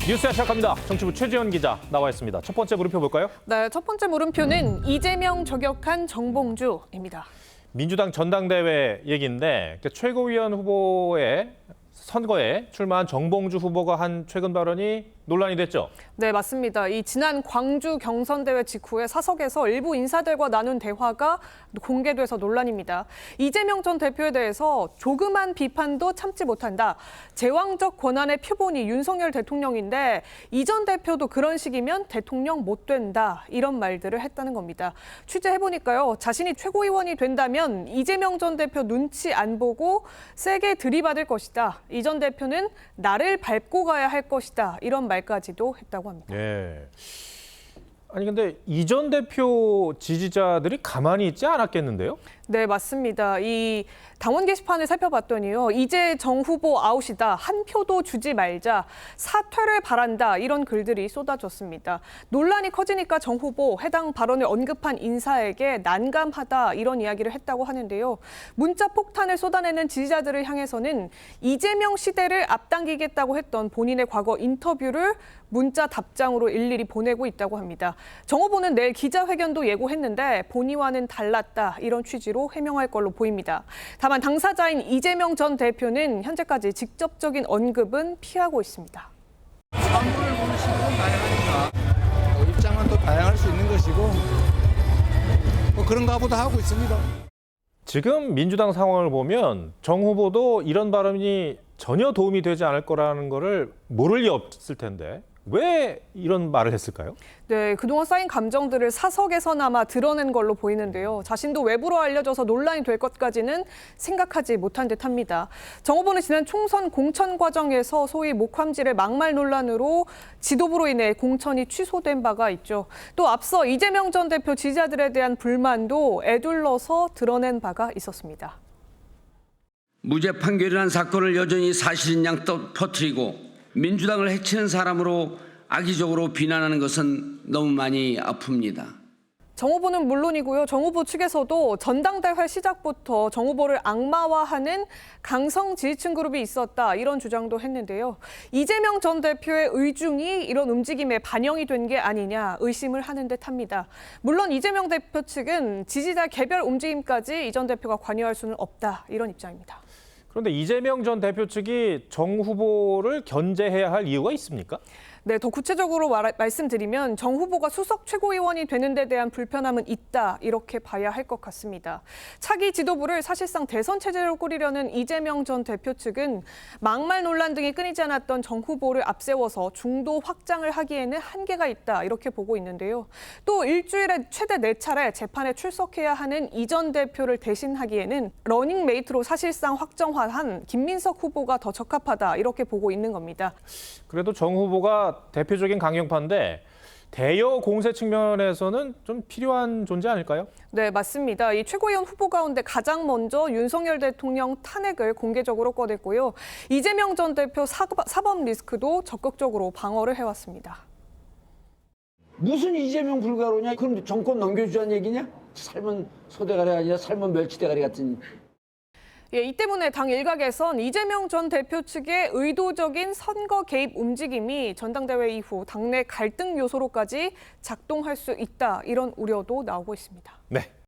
뉴스야 시작합니다. 정치부 최지연 기자 나와 있습니다. 첫 번째 물음표 볼까요? 네, 첫 번째 물음표는 이재명 저격한 정봉주입니다. 민주당 전당대회 얘기인데 최고위원 후보의 선거에 출마한 정봉주 후보가 한 최근 발언이 논란이 됐죠. 네, 맞습니다. 이 지난 광주 경선대회 직후에 사석에서 일부 인사들과 나눈 대화가 공개돼서 논란입니다. 이재명 전 대표에 대해서 조그만 비판도 참지 못한다. 제왕적 권한의 표본이 윤석열 대통령인데 이 전 대표도 그런 식이면 대통령 못 된다. 이런 말들을 했다는 겁니다. 취재해보니까요. 자신이 최고위원이 된다면 이재명 전 대표 눈치 안 보고 세게 들이받을 것이다. 이 전 대표는 나를 밟고 가야 할 것이다. 이런 말까지도 했다고 합니다. 예. 아니 근데 이 전 대표 지지자들이 가만히 있지 않았겠는데요? 네, 맞습니다. 이 당원 게시판을 살펴봤더니요. 이제 정 후보 아웃이다. 한 표도 주지 말자. 사퇴를 바란다. 이런 글들이 쏟아졌습니다. 논란이 커지니까 정 후보 해당 발언을 언급한 인사에게 난감하다. 이런 이야기를 했다고 하는데요. 문자 폭탄을 쏟아내는 지지자들을 향해서는 이재명 시대를 앞당기겠다고 했던 본인의 과거 인터뷰를 문자 답장으로 일일이 보내고 있다고 합니다. 정 후보는 내일 기자회견도 예고했는데 본의와는 달랐다. 이런 취지로 해명할 걸로 보입니다. 다만 당사자인 이재명 전 대표는 현재까지 직접적인 언급은 피하고 있습니다. 사물을 보는 시각은 다양하니까 입장은 또 다양할 수 있는 것이고 그런가 보다 하고 있습니다. 지금 민주당 상황을 보면 정 후보도 이런 발언이 전혀 도움이 되지 않을 거라는 거를 모를 리 없을 텐데 왜 이런 말을 했을까요? 네, 그동안 쌓인 감정들을 사석에서나마 드러낸 걸로 보이는데요. 자신도 외부로 알려져서 논란이 될 것까지는 생각하지 못한 듯합니다. 정 후보는 지난 총선 공천 과정에서 소위 목함질의 막말 논란으로 지도부로 인해 공천이 취소된 바가 있죠. 또 앞서 이재명 전 대표 지지자들에 대한 불만도 에둘러서 드러낸 바가 있었습니다. 무죄 판결이란 사건을 여전히 사실인 양 퍼뜨리고 민주당을 해치는 사람으로 악의적으로 비난하는 것은 너무 많이 아픕니다. 정 후보는 물론이고요. 정 후보 측에서도 전당대회 시작부터 정 후보를 악마화하는 강성 지지층 그룹이 있었다. 이런 주장도 했는데요. 이재명 전 대표의 의중이 이런 움직임에 반영이 된 게 아니냐 의심을 하는 듯합니다. 물론 이재명 대표 측은 지지자 개별 움직임까지 이 전 대표가 관여할 수는 없다. 이런 입장입니다. 그런데 이재명 전 대표 측이 정 후보를 견제해야 할 이유가 있습니까? 네, 더 구체적으로 말씀드리면 정 후보가 수석 최고위원이 되는 데 대한 불편함은 있다. 이렇게 봐야 할 것 같습니다. 차기 지도부를 사실상 대선 체제로 꾸리려는 이재명 전 대표 측은 막말 논란 등이 끊이지 않았던 정 후보를 앞세워서 중도 확장을 하기에는 한계가 있다. 이렇게 보고 있는데요. 또 일주일에 최대 4차례 재판에 출석해야 하는 이 전 대표를 대신하기에는 러닝메이트로 사실상 확정화한 김민석 후보가 더 적합하다. 이렇게 보고 있는 겁니다. 그래도 정 후보가 대표적인 강경파인데 대여 공세 측면에서는 좀 필요한 존재 아닐까요? 네, 맞습니다. 이 최고위원 후보 가운데 가장 먼저 윤석열 대통령 탄핵을 공개적으로 꺼냈고요. 이재명 전 대표 사법 리스크도 적극적으로 방어를 해왔습니다. 무슨 이재명 불가로냐? 그럼 정권 넘겨주자는 얘기냐? 삶은 소대가리 아니라 삶은 멸치대가리 같은. 예, 이 때문에 당 일각에선 이재명 전 대표 측의 의도적인 선거 개입 움직임이 전당대회 이후 당내 갈등 요소로까지 작동할 수 있다. 이런 우려도 나오고 있습니다. 네.